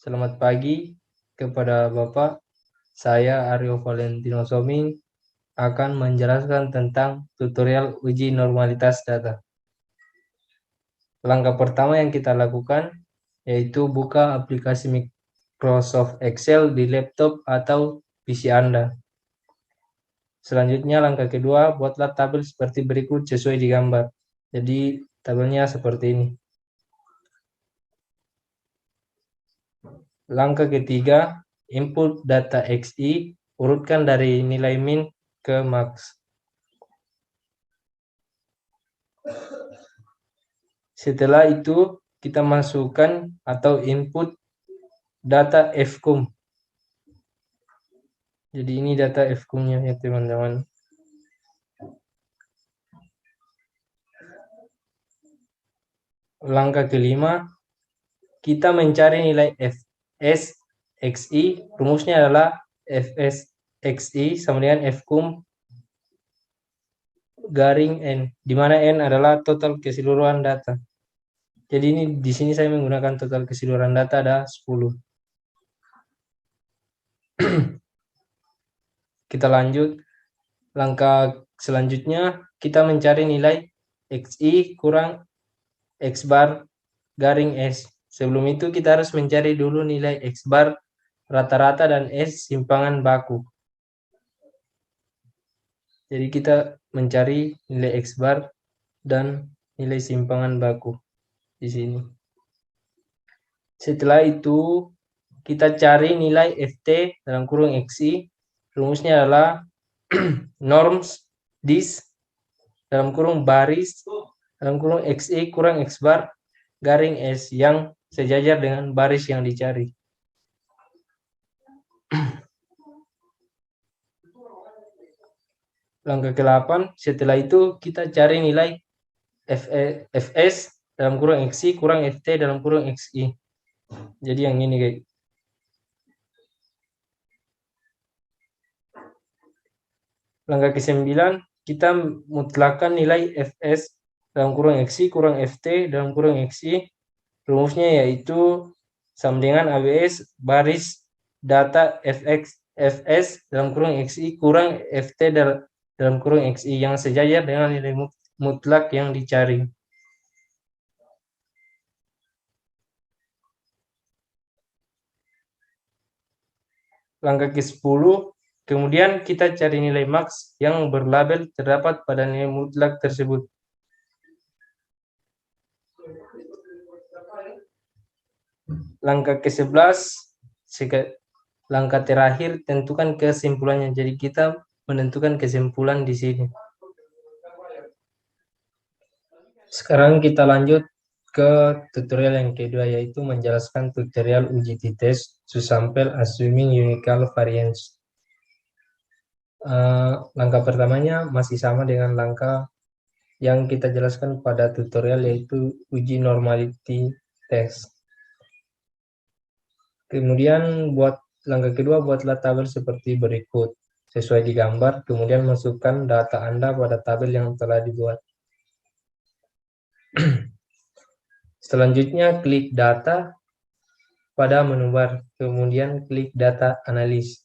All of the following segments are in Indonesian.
Selamat pagi kepada Bapak. Saya Aryo Valentino Soming akan menjelaskan tentang tutorial uji normalitas data. Langkah pertama yang kita lakukan yaitu buka aplikasi Microsoft Excel di laptop atau PC Anda. Selanjutnya langkah kedua, buatlah tabel seperti berikut sesuai di gambar. Jadi tabelnya seperti ini. Langkah ketiga, input data XI, urutkan dari nilai min ke max. Setelah itu, kita masukkan atau input data fcum. Jadi ini data fcum-nya ya teman-teman. Langkah kelima, kita mencari nilai fs xi. Rumusnya adalah fs xi sama dengan fcum garing n, di mana n adalah total keseluruhan data. Jadi ini di sini saya menggunakan total keseluruhan data ada 10. Kita lanjut. Langkah selanjutnya kita mencari nilai xi kurang x bar garing s. Sebelum itu kita harus mencari dulu nilai x bar rata-rata dan s simpangan baku. Jadi kita mencari nilai x bar dan nilai simpangan baku di sini. Setelah itu kita cari nilai ft dalam kurung xi. Rumusnya adalah norms dis dalam kurung baris dalam kurung xi kurang x bar garing s yang sejajar dengan baris yang dicari. Langkah ke-8, setelah itu kita cari nilai fs dalam kurung xi kurang ft dalam kurung xi. Jadi yang ini guys. Langkah ke-9, kita mutlakkan nilai fs dalam kurung xi kurang ft dalam kurung xi. Rumusnya yaitu sama dengan abs baris data fs dalam kurung xi kurang ft dalam kurung xi yang sejajar dengan nilai mutlak yang dicari. Langkah ke-10, kemudian kita cari nilai max yang berlabel terdapat pada nilai mutlak tersebut. Langkah ke-11, langkah terakhir tentukan kesimpulannya. Jadi kita menentukan kesimpulan di sini. Sekarang kita lanjut ke tutorial yang kedua, yaitu menjelaskan tutorial uji t-test to sample assuming unical variance. Langkah pertamanya masih sama dengan langkah yang kita jelaskan pada tutorial, yaitu uji normality test. Kemudian langkah kedua, buatlah tabel seperti berikut sesuai di gambar, kemudian masukkan data Anda pada tabel yang telah dibuat. Selanjutnya klik data pada menu bar, kemudian klik data analis.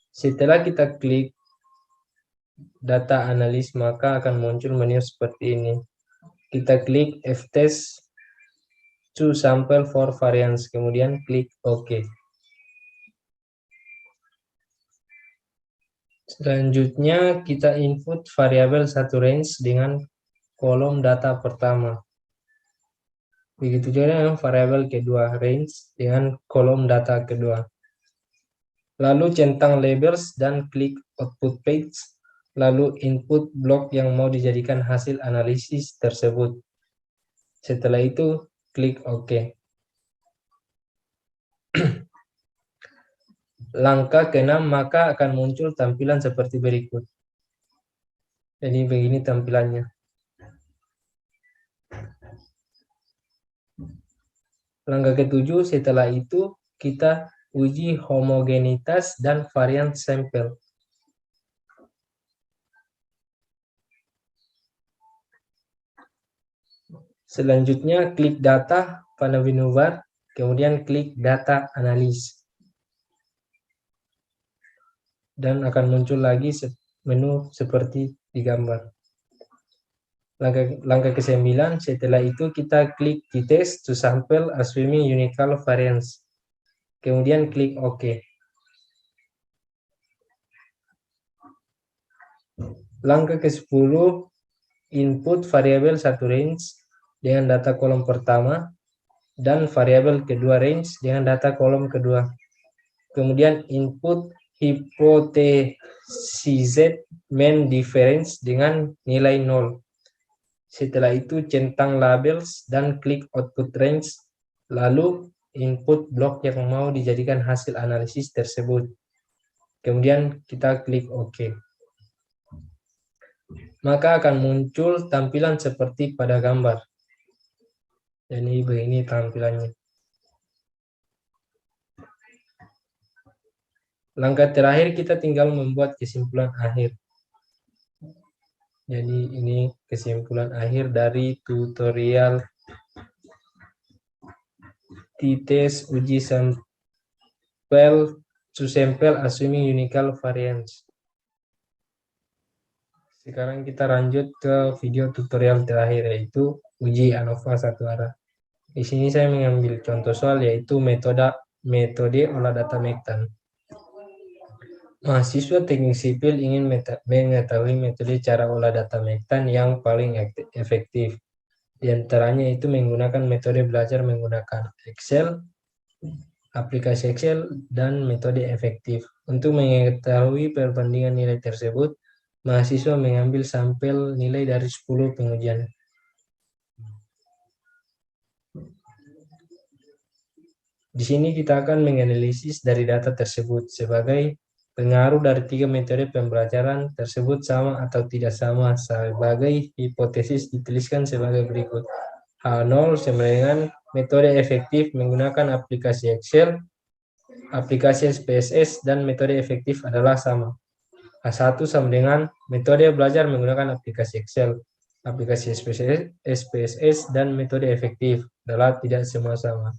Setelah kita klik data analis, maka akan muncul menu seperti ini. Kita klik ftest to sample for variance, kemudian klik OK. Selanjutnya kita input variabel satu range dengan kolom data pertama. Begitu juga dengan variabel kedua, range, dengan kolom data kedua. Lalu centang labels dan klik output page, lalu input blok yang mau dijadikan hasil analisis tersebut. Setelah itu klik OK. Langkah ke-6, maka akan muncul tampilan seperti berikut. Jadi begini tampilannya. Langkah ke-7, setelah itu kita uji homogenitas dan varian sampel. Selanjutnya klik data pada menu bar, kemudian klik data analis. Dan akan muncul lagi menu seperti di gambar. Langkah ke-9, setelah itu kita klik details to sample assuming unique variance. Kemudian klik OK. Langkah ke-10, input variabel satu range dengan data kolom pertama dan variabel kedua range dengan data kolom kedua. Kemudian input hypothesis mean difference dengan nilai 0. Setelah itu centang labels dan klik output range, lalu input blok yang mau dijadikan hasil analisis tersebut. Kemudian kita klik OK. Maka akan muncul tampilan seperti pada gambar. Jadi begini tampilannya. Langkah terakhir kita tinggal membuat kesimpulan akhir. Jadi ini kesimpulan akhir dari tutorial t-test uji sampel to sample assuming unique variance. Sekarang kita lanjut ke video tutorial terakhir, yaitu uji ANOVA satu arah. Di sini saya mengambil contoh soal, yaitu metode olah data Mektan. Mahasiswa teknik sipil ingin mengetahui metode cara olah data Mektan yang paling efektif. Di antaranya itu menggunakan metode belajar menggunakan Excel, aplikasi Excel, dan metode efektif. Untuk mengetahui perbandingan nilai tersebut, mahasiswa mengambil sampel nilai dari 10 pengujian. Di sini kita akan menganalisis dari data tersebut sebagai pengaruh dari 3 metode pembelajaran tersebut sama atau tidak sama. Sebagai hipotesis dituliskan sebagai berikut. H0 sama dengan metode efektif menggunakan aplikasi Excel, aplikasi SPSS, dan metode efektif adalah sama. H1 sama dengan metode belajar menggunakan aplikasi Excel, aplikasi SPSS, dan metode efektif adalah tidak semua sama.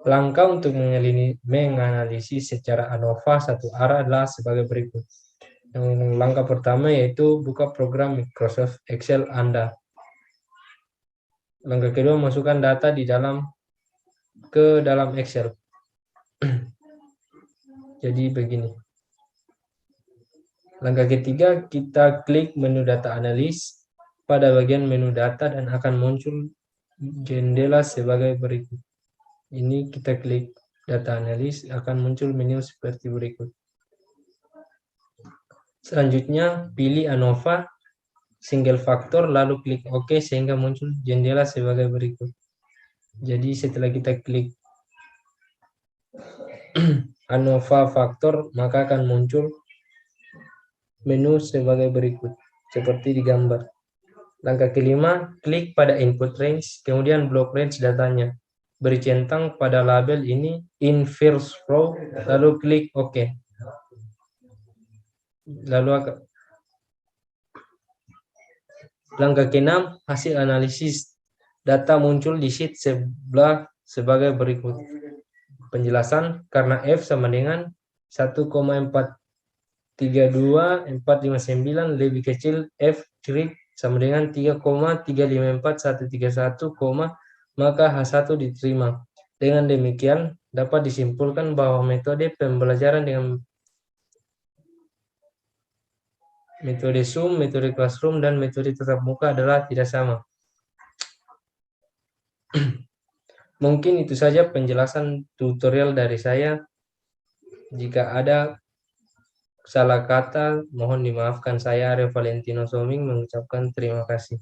Langkah untuk menganalisis secara ANOVA satu arah adalah sebagai berikut. Yang langkah pertama yaitu buka program Microsoft Excel Anda. Langkah kedua, masukkan data ke dalam Excel. Jadi begini. Langkah ketiga, kita klik menu data analis pada bagian menu data dan akan muncul jendela sebagai berikut. Ini kita klik data analis, akan muncul menu seperti berikut. Selanjutnya, pilih ANOVA single factor, lalu klik OK sehingga muncul jendela sebagai berikut. Jadi setelah kita klik ANOVA factor, maka akan muncul menu sebagai berikut, seperti di gambar. Langkah kelima, klik pada input range, kemudian blok range datanya. Beri centang pada label ini in first row, lalu klik OK. Langkah keenam, hasil analisis data muncul di sheet sebelah sebagai berikut. Penjelasan, karena F sama dengan 1,432459 lebih kecil F cerik sama dengan 3,354131, maka H1 diterima. Dengan demikian, dapat disimpulkan bahwa metode pembelajaran dengan metode Zoom, metode Classroom, dan metode tatap muka adalah tidak sama. Mungkin itu saja penjelasan tutorial dari saya. Jika ada salah kata, mohon dimaafkan. Saya Aryo Valentino Soming mengucapkan terima kasih.